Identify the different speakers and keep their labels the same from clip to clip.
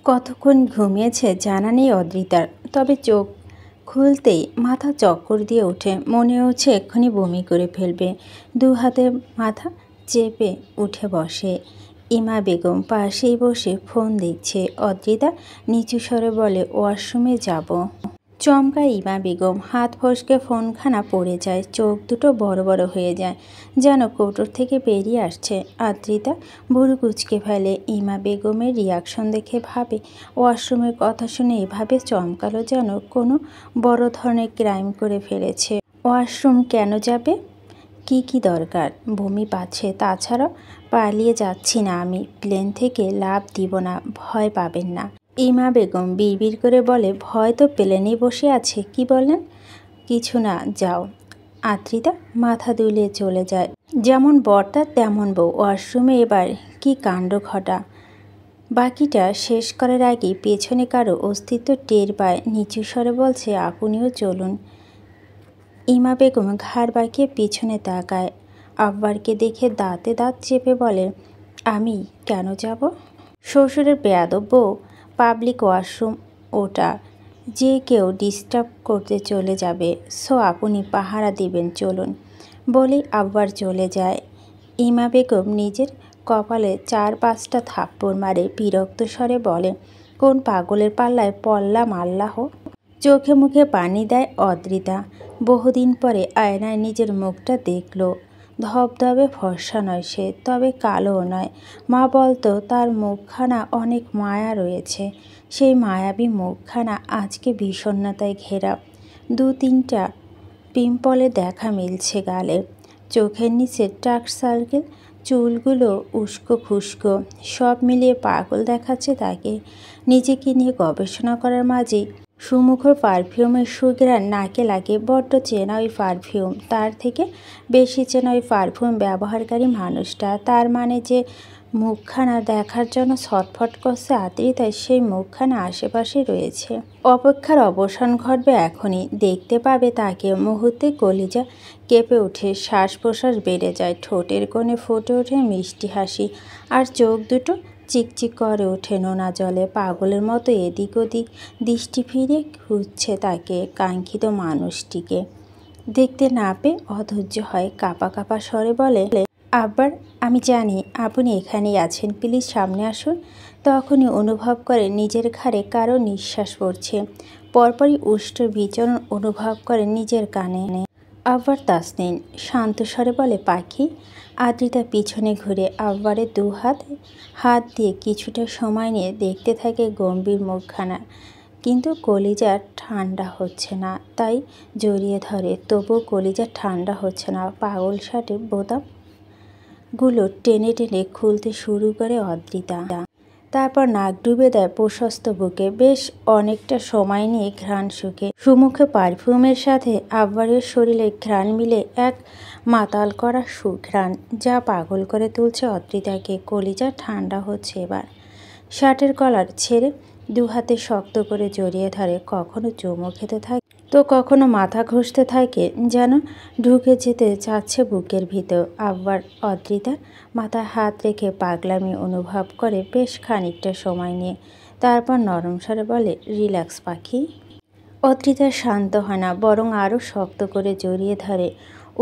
Speaker 1: কতক্ষণ ঘুমিয়েছে জানা নেই অদ্রিতার, তবে চোখ খুলতেই মাথা চক্কর দিয়ে ওঠে, মনে হচ্ছে এক্ষুনি বমি করে ফেলবে। দু হাতে মাথা চেপে উঠে বসে। ইমা বেগম পাশেই বসে ফোন দেখছে। অদ্রিতা নিচু স্বরে বলে, ওয়াশরুমে যাব। চমকায় ইমা বেগম, হাত ফসকে ফোনখানা পড়ে যায়, চোখ দুটো বড় বড় হয়ে যায়, যেন কৌটোর থেকে বেরিয়ে আসছে। অদ্রিতা ভুরু কুঁচকে ফেলে। ইমা বেগমের রিয়াকশন দেখে ভাবে, ওয়াশরুমের কথা শুনে এভাবে চমকালো যেন কোনো বড় ধরনের ক্রাইম করে ফেলেছে। ওয়াশরুম কেন যাবে? কি দরকার? বমি পাচ্ছে, তাছাড়া পালিয়ে যাচ্ছি না আমি, প্লেন থেকে লাফ দিব না, ভয় পাবেন না। ইমা বেগম বিড়বিড় করে বলে, ভয় তো প্লেনেই বসে আছে, কি বলেন? কিছু না, যাও। অদ্রিতা মাথা দুলিয়ে চলে যায়। যেমন বর্তা তেমন বউ। ওয়াশরুমে এবার কি কাণ্ড ঘটা। বাকিটা শেষ করার আগেই পেছনে কারো অস্তিত্ব টের পায়। নিচু স্বরে বলছে, আপনিও চলুন। ইমা বেগম ঘাড় বাঁকিয়ে পিছনে তাকায়। আব্বারকে দেখে দাঁতে দাঁত চেপে বলে, আমি কেন যাব? শ্বশুরের বেয়াদব বউ, পাবলিক ওয়াশরুম ওটা, যে কেউ ডিস্টার্ব করতে চলে যাবে, সো আপনি পাহারা দিবেন, চলুন। বলেই আব্বার চলে যায়। ইমা বেগম নিজের কপালে 4-5টা থাপ্পড় মারে, বিরক্ত স্বরে বলে, কোন পাগলের পাল্লায় পড়লাম আল্লাহ। চোখে মুখে পানি দেয় অদ্রিতা। বহুদিন পরে আয়নায় নিজের মুখটা দেখল। ধবধবে ফর্সা নয় সে, তবে কালোও নয়। মা বলতো তার মুখখানা অনেক মায়া রয়েছে। সেই মায়াবী মুখখানা আজকে বিষণ্ণতায় ঘেরা। 2-3টা পিম্পলে দেখা মিলছে গালে। চোখের নিচে ডার্ক সার্কেল, চুলগুলো উস্কো খুস্কো, সব মিলিয়ে পাগল দেখাচ্ছে তাকে। নিজেকে নিয়ে গবেষণা করার মাঝেই সুমুখর পারফিউমের সুঘ্রাণ নাকে লাগে। বড্ড চেনা ওই পারফিউম, তার থেকে বেশি চেনা ওই পারফিউম ব্যবহারকারী মানুষটা। তার মানে যে মুখখানা দেখার জন্য ছটফট করছে অদ্রিতায়, সেই মুখখানা আশেপাশে রয়েছে। অপেক্ষার অবসান ঘটবে এখনই, দেখতে পাবে তাকে। মুহূর্তে কলিজা কেঁপে ওঠে, শ্বাস প্রশ্বাস বেড়ে যায়, ঠোঁটের কোণে ফুটে ওঠে মিষ্টি হাসি, আর চোখ দুটো চিকচিক করে ওঠে নোনা জলে। পাগলের মতো এদিক ওদিক দৃষ্টি ফিরে খুঁজছে তাকে, কাঙ্ক্ষিত মানুষটিকে। দেখতে না পেয়ে অধৈর্য হয়, কাঁপা কাঁপা স্বরে বলে, আব্বার, আমি জানি আপনি এখানেই আছেন, প্লিজ সামনে আসুন। তখনই অনুভব করে নিজের ঘাড়ে কারো নিঃশ্বাস পড়ছে। পরপরই উষ্ঠ বিচরণ অনুভব করে নিজের কানে। আব্বার তাসনিন শান্ত স্বরে বলে, পাখি। অদ্রিতা পিছনে ঘুরে আব্বারের হাত দিয়ে কিছুটা সময় নিয়ে দেখতে থাকে গম্ভীর মুখখানা, কিন্তু কলিজা ঠান্ডা হচ্ছে না, তাই জড়িয়ে ধরে। তবুও কলিজা ঠান্ডা হচ্ছে না। পাগল শার্টের বোতামগুলো টেনে টেনে খুলতে শুরু করে অদ্রিতা। তারপর নাক ডুবে দেয় প্রশস্ত বুকে। বেশ অনেকটা সময় নিয়ে ঘ্রাণ শুকে সুমুখে পারফিউমের সাথে আব্বারের শরীরে ঘ্রাণ মিলে এক মাতাল করা সুঘ্রাণ, যা পাগল করে তুলছে অদ্রিতাকে। কলিজা ঠান্ডা হচ্ছে এবার। শার্টের কলার ছেড়ে 2 হাতে শক্ত করে জড়িয়ে ধরে। কখনো চুমু খেতে থাকে, তো কখনো মাথা ঘষতে থাকে, যেন ঢুকে যেতে চাচ্ছে বুকের ভিতর। আব্বার অদ্রিতার মাথায় হাত রেখে পাগলামি অনুভব করে বেশ খানিকটা সময় নিয়ে। তারপর নরম স্বরে বলে, রিল্যাক্স পাখি। অদ্রিতা শান্ত হয় না, বরং আরও শক্ত করে জড়িয়ে ধরে।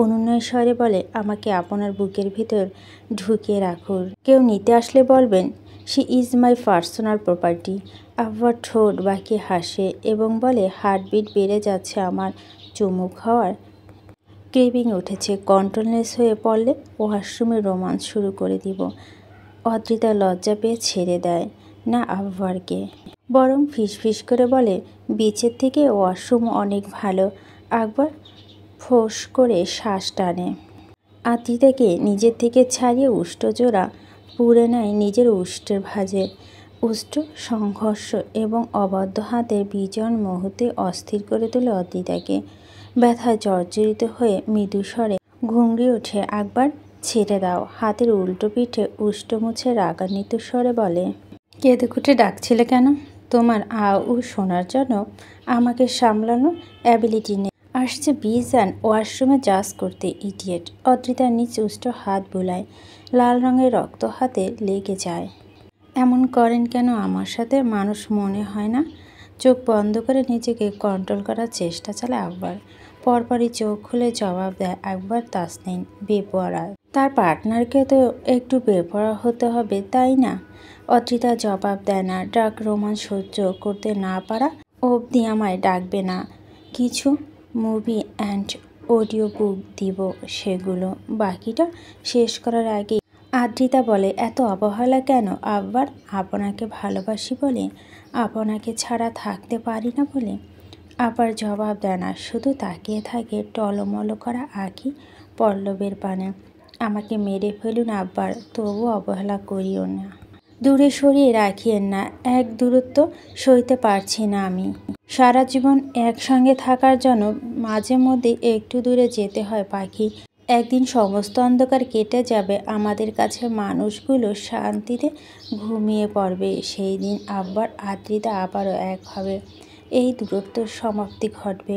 Speaker 1: অনুনয় স্বরে বলে, আমাকে আপনার বুকের ভিতর ঢুকিয়ে রাখুন। কেউ নিতে আসলে বলবেন, she is my personal property. আব্বার ঠোঁট বাঁকিয়ে হাসে এবং বলে, হার্টবিট বেড়ে যাচ্ছে আমার, চুমু খাওয়ার ক্রেভিং উঠেছে, কন্ট্রোললেস হয়ে পড়লে ওয়াশরুমে রোমান্স শুরু করে দিব। অদ্রিতা লজ্জা পেয়ে ছেড়ে দেয় না আব্বারকে, বরং ফিসফিস করে বলে, বিচের থেকে ওয়াশরুম অনেক ভালো। আকবর ফোঁস করে শ্বাস টানে। অদ্রিতাকে নিজের থেকে ছাড়িয়ে উষ্ঠজোড়া পুড়ে নেয় নিজের উষ্ঠের ভাঁজে। উষ্ঠ সংঘর্ষ এবং অবাধ্য হাতের বিজন মুহূর্তে অস্থির করে তোলে অদ্রিতাকে। ব্যথায় জর্জরিত হয়ে মৃদু স্বরে ঘুংড়ে ওঠে, একবার ছেড়ে দাও। হাতের উল্টো পিঠে উষ্ঠ মুছে রাগান্বিত স্বরে বলে, কেঁদে কুটে ডাকছিলে কেন? তোমার আ উ শোনার জন্য আমাকে সামলানোর অ্যাবিলিটি নেই। আসছে বিজান ওয়াশরুমে জাজ করতে, ইডিয়েট। অদ্রিতার নিচ উষ্ঠ হাত বুলায়, লাল রঙের রক্ত হাতে লেগে যায়। এমন করেন কেন আমার সাথে? মানুষ মনে হয় না? চোখ বন্ধ করে নিজেকে কন্ট্রোল করার চেষ্টা চালায় আকবর। পরপরই চোখ খুলে জবাব দেয় আকবর তাসনিন বেপরোয়া। তার পার্টনারকে তো একটু বেপরোয়া হতে হবে, তাই না? অদ্রিতা জবাব দেয় না। ডার্ক রোমান্স সহ্য করতে না পারা অবধি আমায় ডাকবে না। কিছু মুভি অ্যান্ড অডিও বুক দিব, সেগুলো বাকিটা শেষ করার আগে আদ্রিতা বলে, এত অবহেলা কেন আকবর? আপনাকে ভালোবাসি বলে? আপনাকে ছাড়া থাকতে পারি না বলে? আবার জবাব দেয় না, শুধু তাকিয়ে থাকে টলমল করা আঁখি পল্লবের পানে। আমাকে মেরে ফেলুন আকবর, তবু অবহেলা করিও না। দূরে সরিয়ে রাখিয়েন না, এক দূরত্ব সইতে পারছি না আমি। সারা জীবন একসঙ্গে থাকার জন্য মাঝে মধ্যে একটু দূরে যেতে হয় পাখি। একদিন সমস্ত অন্ধকার কেটে যাবে, আমাদের কাছে মানুষগুলো শান্তিতে ঘুমিয়ে পড়বে। সেই দিন আকবর আদ্রিতা আবারও এক হবে। এই দূরত্বের সমাপ্তি ঘটবে।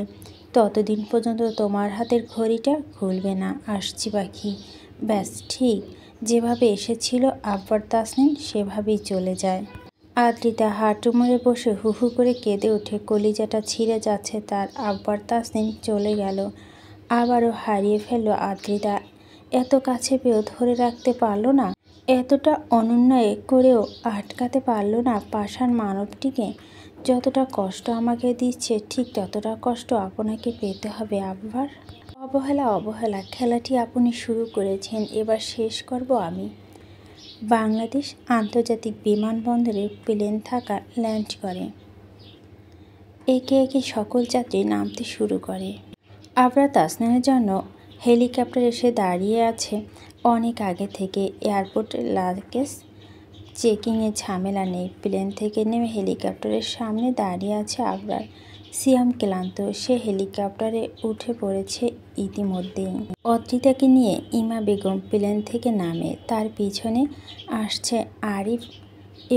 Speaker 1: ততদিন পর্যন্ত তোমার হাতের ঘড়িটা খুলবে না। আসছি পাখি। ব্যাস ঠিক যেভাবে এসেছিল আকবর তাসনিন সেভাবেই চলে যায়। আদ্রিতা হাঁটু মুড়ে বসে হু হু করে কেঁদে ওঠে। কলিজাটা ছিঁড়ে যাচ্ছে তার। আকবর তাসনিন চলে গেল, আবারও হারিয়ে ফেলল আদ্রিতা। এত কাছে পেয়েও ধরে রাখতে পারল না, এতটা অনুন্নয় করেও আটকাতে পারল না পাষাণ মানবটিকে। যতটা কষ্ট আমাকে দিচ্ছে ঠিক ততটা কষ্ট আপনাকে পেতে হবে আকবর। অবহেলা অবহেলা খেলাটি আপনি শুরু করেছেন, এবার শেষ করব আমি। বাংলাদেশ আন্তর্জাতিক বিমানবন্দরে প্লেন থাকা ল্যান্ড করে। একে একে সকল যাত্রী নামতে শুরু করে। আবরার তাসনিনের জন্য হেলিকপ্টার এসে দাঁড়িয়ে আছে অনেক আগে থেকে। এয়ারপোর্টের লাগেজ চেকিংয়ের ঝামেলা নেই। প্লেন থেকে নেমে হেলিকপ্টারের সামনে দাঁড়িয়ে আছে আবরার। সিয়াম ক্লান্ত, সে হেলিকপ্টারে উঠে পড়েছে ইতিমধ্যেই। অদ্রিতাকে নিয়ে ইমা বেগম প্লেন থেকে নামে। তার পিছনে আসছে আরিফ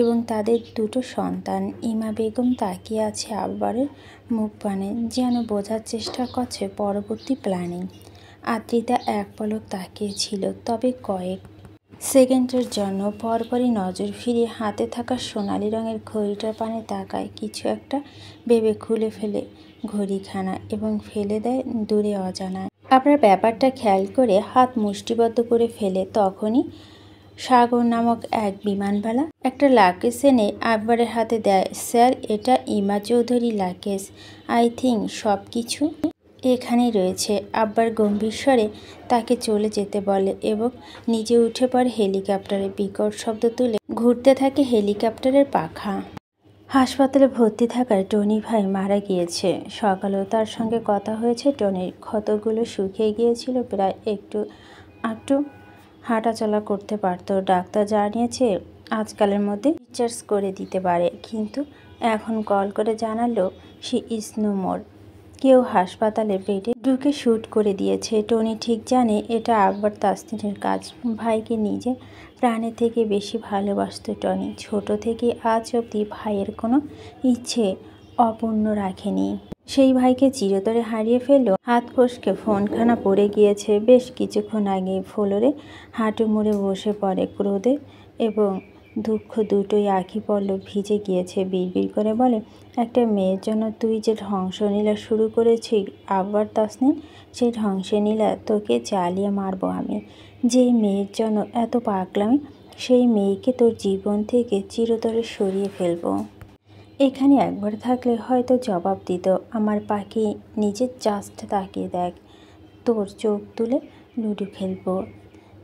Speaker 1: এবং তাদের দুটো সন্তান। ইমা বেগম তাকিয়ে আছে আকবরের মুখপানে, যেন বোঝার চেষ্টা করছে পরবর্তী প্ল্যানিং। আদ্রিতা এক পলক তাকিয়েছিল, তবে কয়েক সেকেন্ডের জন্য। পরপরই নজর ফিরিয়ে হাতে থাকা সোনালি রঙের ঘড়িটার পানে তাকায়। কিছু একটা ভেবে খুলে ফেলে ঘড়িখানা এবং ফেলে দেয় দূরে অজানায়। আপনার ব্যাপারটা খেয়াল করে হাত মুষ্টিবদ্ধ করে ফেলে। তখনই সাগর নামক এক বিমানবালা একটা লাগেজ এনে আকবরের হাতে দেয়। স্যার, এটা ইমা চৌধুরী লাগেজ। আই থিঙ্ক সব কিছু এখানেই রয়েছে। আকবর গম্ভীর স্বরে তাকে চলে যেতে বলে এবং নিজে উঠে পড়ে হেলিকপ্টারে। বিকট শব্দ তুলে ঘুরতে থাকে হেলিকপ্টারের পাখা। হাসপাতালে ভর্তি থাকায় টনি ভাই মারা গিয়েছে। সকালেও তার সঙ্গে কথা হয়েছে টনির। ক্ষতগুলো শুকিয়ে গিয়েছিল প্রায়, একটু একটু হাঁটাচলা করতে পারত। ডাক্তার জানিয়েছে আজকালের মধ্যে ডিসচার্জ করে দিতে পারে, কিন্তু এখন কল করে জানালো শি ইজ নো মোর। কেউ হাসপাতালে বেডে ঢুকে শ্যুট করে দিয়েছে। টনি ঠিক জানে এটা আকবর তাসনিনের কাজ। ভাইকে নিজের প্রাণের থেকে বেশি ভালোবাসত টনি। ছোট থেকে আজ অবধি ভাইয়ের কোনো ইচ্ছে অপূর্ণ রাখেনি। সেই ভাইকে চিরতরে হারিয়ে ফেলল। হাত ফসকে ফোনখানা পড়ে গিয়েছে। বেশ কিছুক্ষণ আগে ফ্লোরে হাঁটু মুড়ে বসে পড়ে। ক্রোধে এবং দুঃখ দুটোই আঁখি পল্লব ভিজে গিয়েছে। বিড়বিড় করে বলে, একটা মেয়ের জন্য তুই যে ধ্বংসলীলা শুরু করেছিস আকবর তাসনিন, সেই ধ্বংসলীলা তোকে জ্বালিয়ে মারবো আমি। যেই মেয়ের জন্য এত পাগলামি, সেই মেয়েকে তোর জীবন থেকে চিরতরে সরিয়ে ফেলবো। এখানে একবার থাকলে হয়তো জবাব দিত। আমার পাখি, নিজের জাস্ট তাকিয়ে দেখ, তোর চোখ তুলে লুডো খেলবো।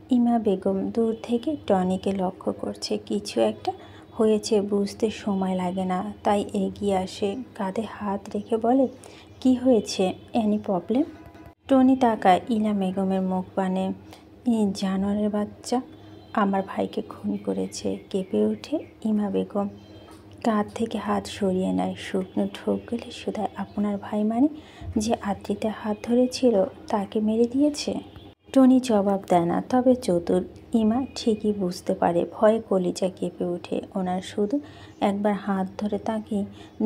Speaker 1: ইমা বেগম দূর থেকে টনিকে লক্ষ্য করছে। কিছু একটা হয়েছে বুঝতে সময় লাগে না, তাই এগিয়ে আসে, কাঁধে হাত রেখে বলে, কি হয়েছে? Any problem? টনি তাকায় ইলা বেগমের মুখ পানে। জানোয়ারের বাচ্চা আমার ভাইকে খুন করেছে। কেঁপে ওঠে ইমা বেগম। কাঁধ থেকে হাত সরিয়ে নেয়। শুকনো ঢোক গেলে শুধায়, আপনার ভাই মানে যে আদ্রিতার হাত ধরেছিল তাকে মেরে দিয়েছে? টনি জবাব দেয় না, তবে চতুর ইমা ঠিকই বুঝতে পারে। ভয়ে কলিজা কেঁপে ওঠে ওনার। শুধু একবার হাত ধরে তাকে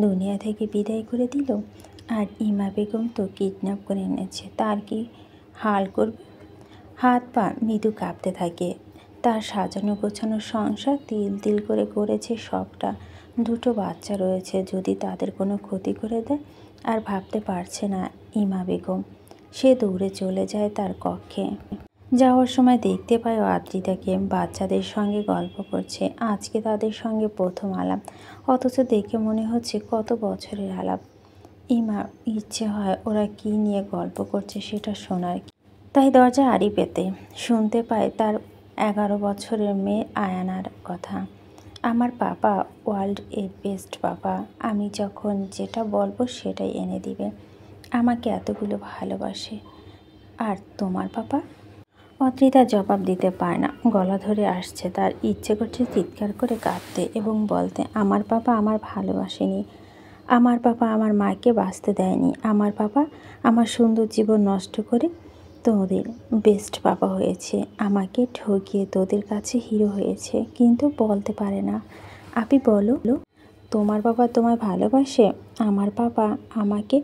Speaker 1: দুনিয়া থেকে বিদায় করে দিল। আর ইমা বেগম তো কিডন্যাপ করে এনেছে, তার কি হাল করবে? হাত পা মৃদু কাঁপতে থাকে। তার সাজানো গোছানো সংসার তিল তিল করে করেছে সবটা। দুটো বাচ্চা রয়েছে, যদি তাদের কোনো ক্ষতি করে দেয় আর ভাবতে পারছে না ইমা বেগম। সে দৌড়ে চলে যায় তার কক্ষে। যাওয়ার সময় দেখতে পায় আদ্রিতাকে বাচ্চাদের সঙ্গে গল্প করছে। আজকে তাদের সঙ্গে প্রথম আলাপ, অথচ দেখে মনে হচ্ছে কত বছরের আলাপ। ইমা ইচ্ছে হয় ওরা কি নিয়ে গল্প করছে সেটা শোনার, তাই দরজা আড়ি পেতে শুনতে পায় তার 11 বছরের মেয়ে আয়ানার কথা। আমার পাপা ওয়ার্ল্ড এর বেস্ট পাপা, আমি যখন যেটা বলবো সেটাই এনে দিবে, আমাকে এতগুলো ভালোবাসে। আর তোমার পাপা? অদ্রিতা জবাব দিতে পারে না, গলা ধরে আসছে তার। ইচ্ছে করছে চিৎকার করে কাঁদতে এবং বলতে, আমার পাপা আমার ভালোবাসেনি, আমার পাপা আমার মাকে বাঁচতে দেয়নি, আমার পাপা আমার সুন্দর জীবন নষ্ট করে তোদের বেস্ট পাপা হয়েছে, আমাকে ঠকিয়ে তোদের কাছে হিরো হয়েছে, কিন্তু বলতে পারে না। আপনি বলো, তোমার বাবা তোমায় ভালোবাসে? আমার পাপা আমাকে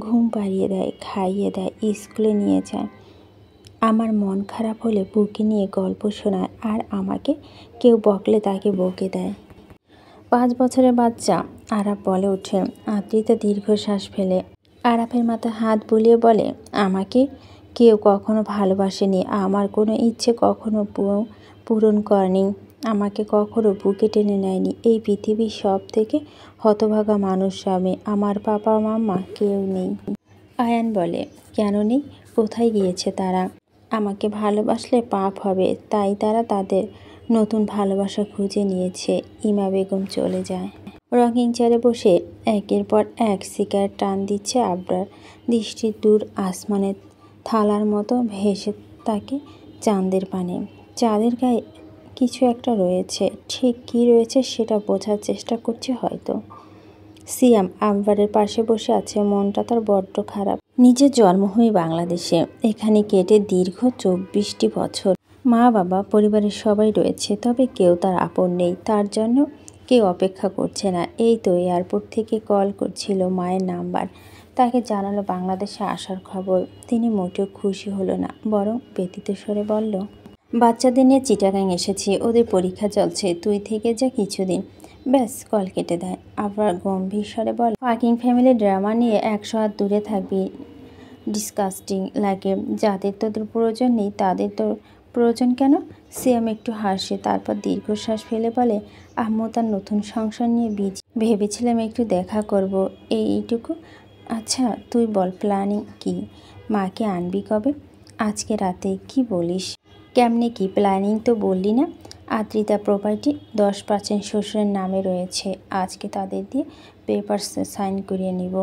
Speaker 1: ঘুম পাড়িয়ে দেয়, খাইয়ে দেয়, স্কুলে নিয়ে যায়, আমার মন খারাপ হলে বুকে নিয়ে গল্প শোনায়, আর আমাকে কেউ বকলে তাকে বকে দেয়। 5 বছরের বাচ্চা আরাফ বলে ওঠে। আদ্রিতা দীর্ঘশ্বাস ফেলে আরাফের মাথায় হাত বুলিয়ে বলে, আমাকে কেউ কখনো ভালোবাসেনি, আমার কোনো ইচ্ছে কখনো পূরণ করেনি, আমাকে কখনো বুকে টেনে নেয়নি। এই পৃথিবীর সব থেকে হতভাগা মানুষ আমি, আমার পাপা মাম্মা কেউ নেই। আয়ান বলে, কেন নেই? কোথায় গিয়েছে তারা? আমাকে ভালোবাসলে পাপ হবে, তাই তারা তাদের নতুন ভালোবাসা খুঁজে নিয়েছে। ইমা বেগম চলে যায়। রকিং চেয়ারে বসে একের পর এক সিগারেট টান দিচ্ছে আবরার। দৃষ্টি দূর আসমানের থালার মতো ভেসে থাকে চাঁদের পানে। চাঁদের গায়ে কিছু একটা রয়েছে, ঠিক কী রয়েছে সেটা বোঝার চেষ্টা করছে হয়তো। সিয়াম আবরারের পাশে বসে আছে, মনটা তার বড্ড খারাপ। নিজের জন্ম হয়ে বাংলাদেশে, এখানে কেটে দীর্ঘ 24টি বছর। মা বাবা পরিবারের সবাই রয়েছে, তবে কেউ তার আপন নেই, তার জন্য কেউ অপেক্ষা করছে না। এই তো এয়ারপোর্ট থেকে কল করছিল মায়ের নাম্বার, তাকে জানালো বাংলাদেশে আসার খবর। তিনি মোটেও খুশি হলো না, বরং ব্যথিত স্বরে বলল, বাচ্চাদের নিয়ে চিটাগাং এসেছি, ওদের পরীক্ষা চলছে, তুই থেকে যা কিছুদিন। ব্যাস, কল কেটে দেয়। আবার গম্ভীর স্বরে বলে, ফাকিং ফ্যামিলি ড্রামা নিয়ে 100 হাত দূরে থাকবি। ডিসকাস্টিং লাগে। যাদের তোদের প্রয়োজন নেই তাদের তোর প্রয়োজন কেন? সিয়াম একটু হাসে, তারপর দীর্ঘশ্বাস ফেলে বলে, আম্মু তার নতুন সংসার নিয়ে ভেবেছিলাম একটু দেখা করব, এইটুকু। আচ্ছা তুই বল, প্ল্যানিং কি? মাকে আনবি কবে? আজকে রাতে। কি বলিস? কেমনে কি প্ল্যানিং তো বললি না? আদ্রিতা প্রপার্টি 10% শ্বশুরের নামে রয়েছে, আজকে তাদের দিয়ে পেপারসে সাইন করিয়ে নিব,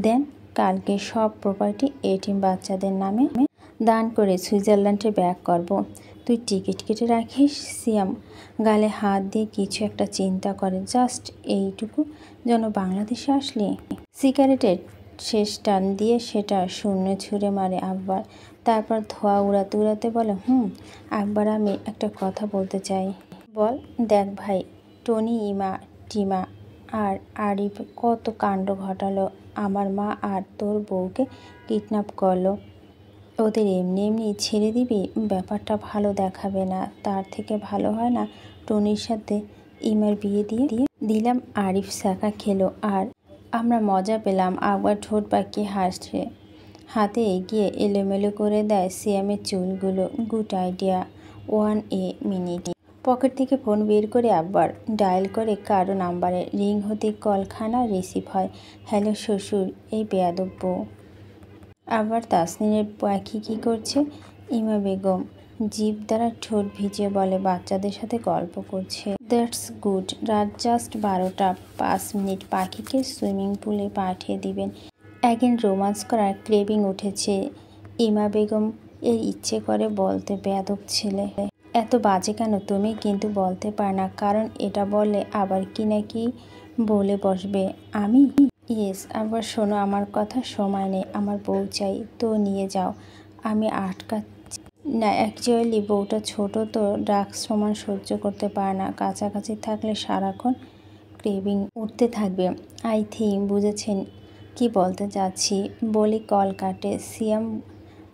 Speaker 1: দেন কালকে সব প্রপার্টি এটিম বাচ্চাদের নামে দান করে সুইজারল্যান্ডে ব্যাক করব। তুই টিকিট কেটে রাখিস। সিয়াম গালে হাত দিয়ে কিছু একটা চিন্তা করে, জাস্ট এইটুকু, যেন বাংলাদেশে আসলি। সিগারেটের শেষ টান দিয়ে সেটা শূন্য ছুঁড়ে মারে আকবর, তারপর ধোঁয়া উড়াতে উড়াতে বলে, আকবর আমি একটা কথা বলতে চাই। বল। দেখ ভাই, টনি, ইমা, টিমা আর আরিফ কত কাণ্ড ঘটালো, আমার মা আর তোর বউকে কিডন্যাপ করলো, ওদের এমনি এমনি ছেড়ে দিবি? ব্যাপারটা ভালো দেখাবে না। তার থেকে ভালো হয় না টনির সাথে ইমার বিয়ে দিয়ে দিলাম, আরিফ শাখা খেলো আর আমরা মজা পেলাম। আকবর ঠোঁট বাঁকিয়ে হাসছে, হাতে এগিয়ে এলোমেলো করে দেয় সিয়ামের চুলগুলো। Good idea, 1 minute. পকেট থেকে ফোন বের করে আকবর ডায়াল করে কারো নাম্বারে। রিং হতে কলখানা রিসিভ হয়। হ্যালো শ্বশুর, এই বেয়াদব বউ। আবার তাসনিনের পাখি কী করছে? ইমা বেগম জিভ দ্বারা ঠোঁট ভিজিয়ে বলে, বাচ্চাদের সাথে গল্প করছে। That's good. রাত জাস্ট 12টা 5 মিনিট। পাখিকে সুইমিং পুলে পাঠিয়ে দিবেন। অ্যাগেন রোমান্স করার ক্রেভিং উঠেছে ইমা বেগম এর ইচ্ছে করে বলতে, বেয়াদব ছেলে, এত বাজে কেন তুমি? কিন্তু বলতে পারে না, কারণ এটা বললে আবার কি না কি বলে বসবে। আমি ইয়েস। আবার শোনো আমার কথা, সময় নেই, আমার বউ চাই। তো নিয়ে যাও, আমি আটকাচ্ছি না। অ্যাকচুয়ালি বউটা ছোট তো, ড্রাগস সমান সহ্য করতে পারে না, কাছাকাছি থাকলে সারাক্ষণ ক্রেভিং উঠতে থাকবে। আই থিঙ্ক বুঝেছেন কি বলতে চাচ্ছি বলে কল কাটে। সিয়াম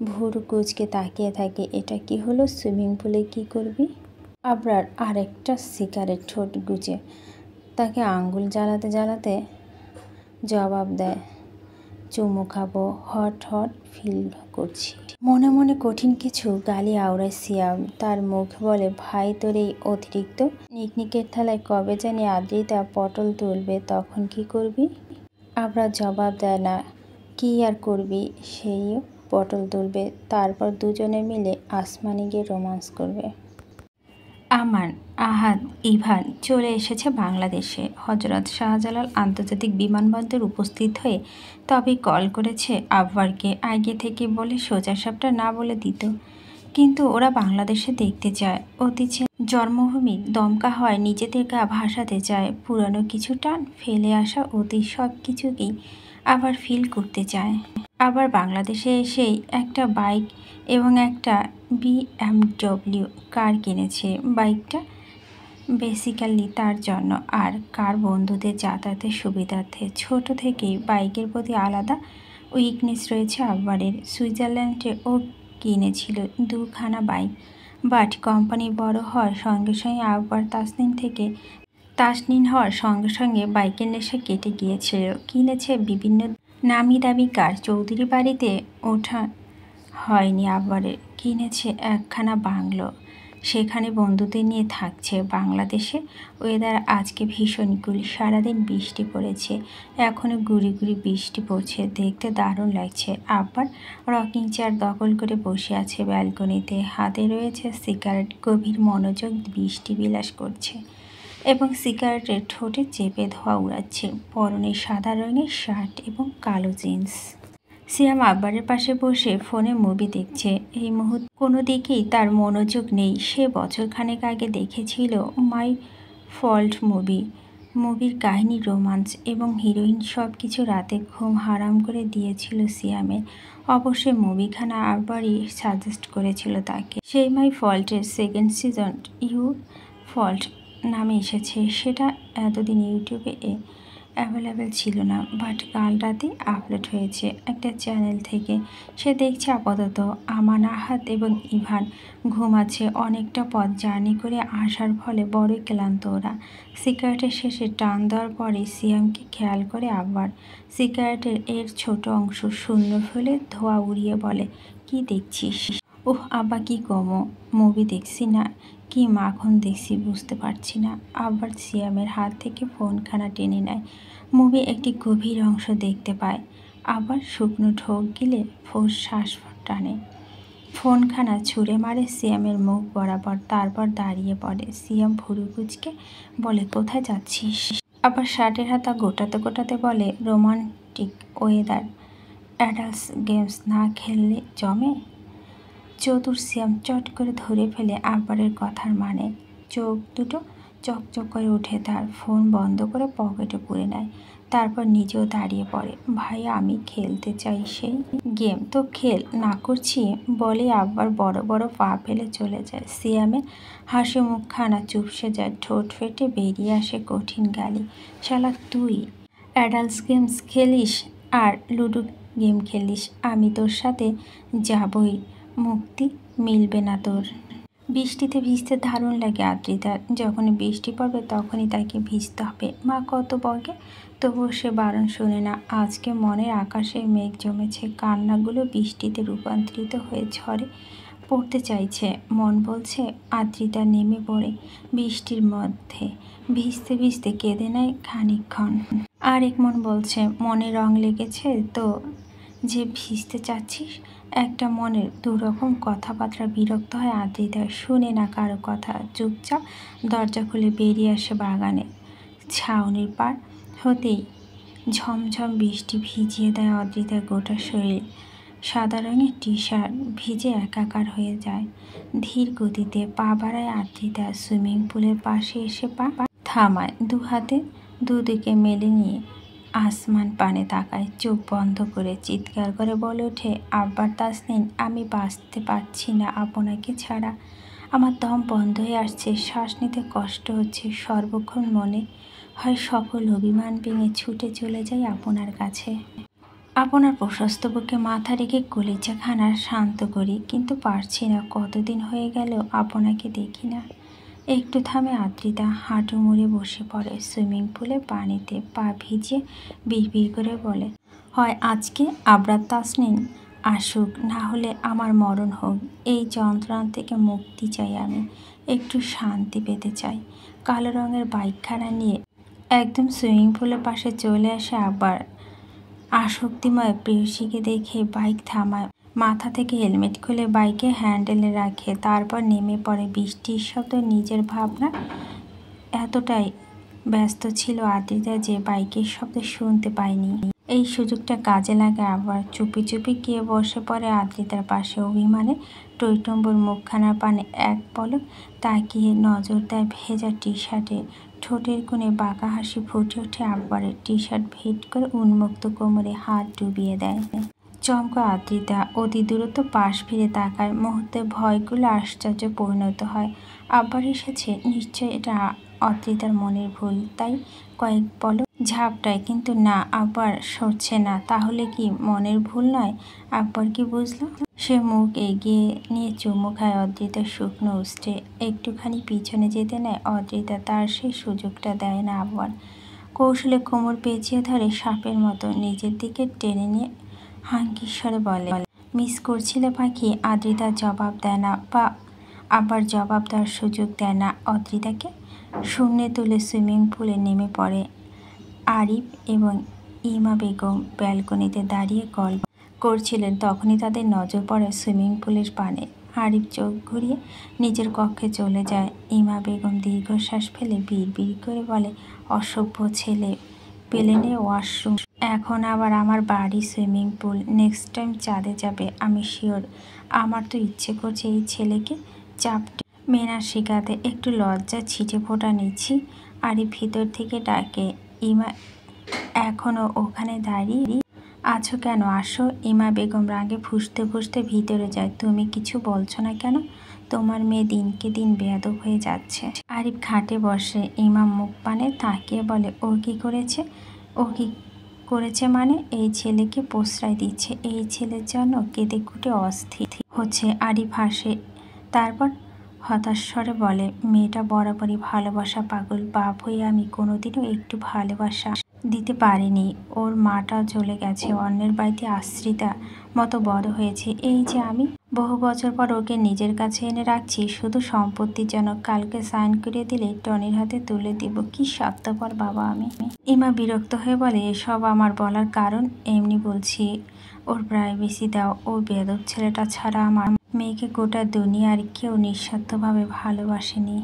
Speaker 1: ভুরু কুচকে তাকিয়ে থাকে। এটা কি হলো? সুইমিং পুলে কি করবি? আবরার আরেকটা সিগারেট ঠোঁট গুজে তাকে আঙ্গুল জ্বালাতে জ্বালাতে জবাব দেয়, চুমু খাবো, হট হট ফিল করছি। মনে মনে কঠিন কিছু গালি আওড়ায় সিয়াম। তার মুখ বলে, ভাই তোর এই অতিরিক্ত নিকনিকের থালায় কবে জানি আদ্রিতা পটল তুলবে, তখন কি করবি? আবরার জবাব দেয় না, কি আর করবি, সেইও পটল তুলবে, তারপর দুজনে মিলে আসমানে গিয়ে রোমান্স করবে। আমান, আহাদ, ইভান চলে এসেছে বাংলাদেশে। হজরত শাহজালাল আন্তর্জাতিক বিমানবন্দর উপস্থিত হয়ে তবে কল করেছে আবরারকে। আগে থেকে বলে সোজাসাপটা না বলে দিত, কিন্তু ওরা বাংলাদেশে দেখতে চায়। অতিথি জন্মভূমি দমকা হয়, নিজেদের গা ভাসাতে চায়, পুরানো কিছু টান ফেলে আসা অতীত সব কিছুকেই আবার ফিল করতে চায়। আবার বাংলাদেশে এসেই একটা বাইক এবং একটা BMW কার কিনেছে। বাইকটা বেসিক্যালি তার জন্য, আর কার বন্ধুদের যাতায়াতের সুবিধার্থে। ছোট থেকেই বাইকের প্রতি আলাদা উইকনেস রয়েছে আবরারের। সুইজারল্যান্ডে ও কিনেছিল 2খানা বাইক, বাট কোম্পানি বড় হওয়ার সঙ্গে সঙ্গে আবরার তাসনিন হওয়ার সঙ্গে সঙ্গে বাইকের নেশা কেটে গিয়েছিল। কিনেছে বিভিন্ন নামি দামি কার। চৌধুরী বাড়িতে ওঠা হয়নি আবরারের। কিনেছে একখানা বাংলো, সেখানে বন্ধুদের নিয়ে থাকছে। বাংলাদেশে ওয়েদার আজকে ভীষণ কুল, সারাদিন বৃষ্টি পড়েছে, এখনও গুড়ি গুড়ি বৃষ্টি পড়ছে, দেখতে দারুণ লাগছে। আবার রকিং চেয়ার দখল করে বসে আছে ব্যালকনিতে, হাতে রয়েছে সিগারেট, গভীর মনোযোগ বৃষ্টি বিলাস করছে এবং সিগারেটের ঠোঁটে চেপে ধোঁয়া উড়াচ্ছে। পরনে সাদা রঙের শার্ট এবং কালো জিন্স। সিয়াম আব্বারের পাশে বসে ফোনে মুভি দেখছে। এই মুহূর্তে কোনো দিকেই তার মনোযোগ নেই। সে বছরখানেক আগে দেখেছিল মাই ফল্ট মুভির কাহিনী রোমান্স এবং হিরোইন, সব কিছু রাতে ঘুম হারাম করে দিয়েছিল সিয়ামের। অবশ্যই মুভিখানা আব্বারই সাজেস্ট করেছিল তাকে। সেই মাই ফল্টের সেকেন্ড সিজন ইউ ফল্ট নামে এসেছে। সেটা এতদিন ইউটিউবে অ্যাভেলেবেল ছিল না, বাট কাল রাতে আপলোড হয়েছে একটা চ্যানেল থেকে। সে দেখছে আপাতত। আমান, আহাদ এবং ইভান ঘুমাচ্ছে। অনেকটা পথ জার্নি করে আসার ফলে বড়ই ক্লান্ত ওরা। সিগারেটের শেষে টান দেওয়ার পরে সিয়ামকে খেয়াল করে আবরার। সিগারেটের এর ছোট অংশ শূন্য ফেলে ধোঁয়া উড়িয়ে বলে, কি দেখছিস? ওহ আব্বা, কি কমো, মুভি দেখছি না কি মাখন দেখছি বুঝতে পারছি না। আবার সিয়ামের হাত থেকে ফোনখানা টেনে নেয়। মুভি একটি গভীর অংশ দেখতে পায়। আবার শুকনো ঢোক গিলে ফোঁস শ্বাস টানে। ফোনখানা ছুঁড়ে মারে সিয়ামের মুখ বরাবর, তারপর দাঁড়িয়ে পড়ে। সিয়াম ভুরু কুঁচকে বলে, কোথায় যাচ্ছিস? আবার শার্টের হাতা গোটাতে গোটাতে বলে, রোমান্টিক ওয়েদার, অ্যাডাল্টস গেমস না খেললে জমে? চতুর সিয়াম চট করে ধরে ফেলে আব্বারের কথার মানে। চোখ দুটো চকচক করে ওঠে তার। ফোন বন্ধ করে পকেটে পুরে নেয়। তারপর নিজেও দাঁড়িয়ে পড়ে। ভাই, আমি খেলতে চাই সেই গেম। তো খেল, না করছি বলে আব্বার বড় বড় পা ফেলে চলে যায়। সিয়ামের হাসি মুখখানা চুপসে যায়, ঠোঁট ফেটে বেরিয়ে আসে কঠিন গালি। শালা তুই অ্যাডাল্টস গেমস খেলিস আর লুডো গেম খেলিস, আমি তোর সাথে যাবই, মুক্তি মিলবে না তোর। বৃষ্টিতে ভিজতে দারুণ লাগে আদ্রিতার। যখনই বৃষ্টি পড়বে তখনই তাকে ভিজতে হবে। মা কত বকে, তবুও সে বারণ শোনে না। আজকে মনের আকাশে মেঘ জমেছে, কান্নাগুলো বৃষ্টিতে রূপান্তরিত হয়ে ঝড়ে পড়তে চাইছে। মন বলছে আদ্রিতা নেমে পড়ে বৃষ্টির মধ্যে, ভিজতে ভিজতে কেঁদে নেয় খানিকক্ষণ। আরেক মন বলছে মনে রং লেগেছে তো যে ভিজতে চাচ্ছিস। একটা মনের দুরকম কথাবার্তা। বিরক্ত হয় আদ্রিতা, শুনে না কারো কথা। চুপচাপ দরজা খুলে বেরিয়ে আসে বাগানে। ছাউনির পার হতেই ঝমঝম বৃষ্টি ভিজিয়ে দেয় আদ্রিতার গোটা শরীর। সাদা রঙের টি-শার্ট ভিজে একাকার হয়ে যায়। ধীর গতিতে পা বাড়ায় আদ্রিতা। সুইমিং পুলের পাশে এসে পা থামায়, দু হাতে দুদিকে মেলে নিয়ে আসমান পানে তাকায়। চোখ বন্ধ করে চিৎকার করে বলে ওঠে, আব্বার তাসনিন, আমি বাঁচতে পারছি না আপনাকে ছাড়া। আমার দম বন্ধ হয়ে আসছে, শ্বাস নিতে কষ্ট হচ্ছে। সর্বক্ষণ মনে হয় সকল অভিমান ভেঙে ছুটে চলে যাই আপনার কাছে। আপনার প্রশস্ত বুকে মাথা রেখে কলিজাখানা শান্ত করি, কিন্তু পারছি না। কতদিন হয়ে গেল আপনাকে দেখি না। একটু থামে আদ্রিতা, হাঁটু মুড়ে বসে পড়ে সুইমিং পুলে পানিতে পা ভিজিয়ে বিড়বিড় করে বলে, হয় আজকে আবরার তাসনিন আসুক, না হলে আমার মরণ হোক। এই যন্ত্রণা থেকে মুক্তি চাই আমি, একটু শান্তি পেতে চাই। কালো রঙের বাইকখানা নিয়ে একদম সুইমিং পুলের পাশে চলে আসে আবার। আসক্তিময় প্রেয়সীকে দেখে বাইক থামায়, মাথা থেকে হেলমেট খুলে বাইকে হ্যান্ডেলে রাখে, তারপর নেমে পড়ে। বৃষ্টির শব্দ, নিজের ভাবনা এতটাই ব্যস্ত ছিল আদ্রিতা যে বাইকের শব্দ শুনতে পায়নি। এই সুযোগটা কাজে লাগে আবার। চুপি চুপি গিয়ে বসে পড়ে আদ্রিতার পাশে। অভিমানে টইটম্বুর মুখখানার পানে এক পলক তাকিয়ে নজর দেয় ভেজা টি শার্টে। ঠোঁটের কোণে বাঁকা হাসি ফুটে ওঠে আব্বারের। টি শার্ট ভেদ করে উন্মুক্ত কোমরে হাত ডুবিয়ে দেয়। চমকা আদ্রিতা অতি দ্রুত পাশ ফিরে তাকায়। মুহূর্তে ভয়গুলো আশ্চর্য পরিণত হয়। আব্বার এসেছে, নিশ্চয় এটা আদ্রিতার মনের ভুল, তাই কয়েক পলক ঝাপটায়, কিন্তু না, আব্বার সরছে না। তাহলে কি মনের ভুল নয়? আব্বার কি বুঝল? সে মুখ এগিয়ে নিয়ে চুমু খায় অদ্রিতার শুকনো উষ্ঠে। একটুখানি পিছনে যেতে নেয় অদ্রিতা, তার সেই সুযোগটা দেয় না আব্বার। কৌশলে কোমর পেঁচিয়ে ধরে সাপের মতো নিজের দিকে টেনে নিয়ে হাঙ্কিস্বরে বলে, মিস করছিলে পাখি? আদ্রিতা জবাব দেয় না, বা আবার জবাব দেওয়ার সুযোগ দেয় না অদ্রিতাকে। শূন্যে তুলে সুইমিং পুলে নেমে পড়ে। আরিফ এবং ইমা বেগম ব্যালকনিতে দাঁড়িয়ে গল্প করছিলেন। তখনই তাদের নজর পড়ে সুইমিং পুলের পানে। আরিফ চোখ ঘুরিয়ে নিজের কক্ষে চলে যায়। ইমা বেগম দীর্ঘশ্বাস ফেলে বিড়বিড় করে বলে, অসভ্য ছেলে, প্লেনে ওয়াশরুম, এখন আবার আমার বাড়ি সুইমিং পুল। নেক্সট টাইম চাঁদে যাবে, আমি শিওর। আমার তো ইচ্ছে করছে এই ছেলেকে চাপটে মেনা শেখাতে। একটু লজ্জা ছিটে ফোটা নিচ্ছি। আরিফ ভিতর থেকে ডাকে, ইমা এখনও ওখানে দাঁড়িয়ে আছো কেন? আসো। ইমা বেগম রাগে ফুঁসতে ফুঁসতে ভিতরে যায়। তুমি কিছু বলছো না কেন? তোমার মেয়ে দিনকে দিন বেয়াদব হয়ে যাচ্ছে। আরিফ খাটে বসে। ইমা মুখ পানে তাকিয়ে বলে, ও কি করেছে? ও কি করেছে মানে? এই ছেলেকে প্রশ্রয় দিচ্ছে, এই ছেলের জন্য কেঁদে কুটে অস্থির হচ্ছে। আরিফ হাসে, তারপর হতাশ স্বরে বলে, মেয়েটা বরাবরই ভালোবাসা পাগল। বাপ হয়ে আমি কোনোদিনও একটু ভালোবাসা দিতে পারিনি। ওর মাটাও চলে গেছে, অন্যের বাড়িতে আশ্রিতা মতো বড় হয়েছে। এই যে আমি বহু বছর পর ওকে নিজের কাছে এনে রাখছি শুধু সম্পত্তির জন্য। কালকে সাইন করে দিলে টনির হাতে তুলে দিব। কি স্বার্থপর বাবা আমি। ইমা বিরক্ত হয়ে বলে, এসব আমার বলার কারণ? এমনি বলছি, ওর প্রাইভেসি দাও। ও বেয়াদব ছেলেটা ছাড়া আমার মেয়েকে গোটা দুনিয়ার কেউ নিঃস্বার্থভাবে ভালোবাসেনি।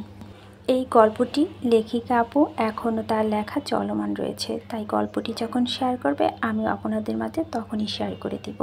Speaker 1: এই গল্পটি লেখিকা আপু এখনও তার লেখা চলমান রয়েছে, তাই গল্পটি যখন শেয়ার করবে আমিও আপনাদের মাঝে তখনই শেয়ার করে দিব।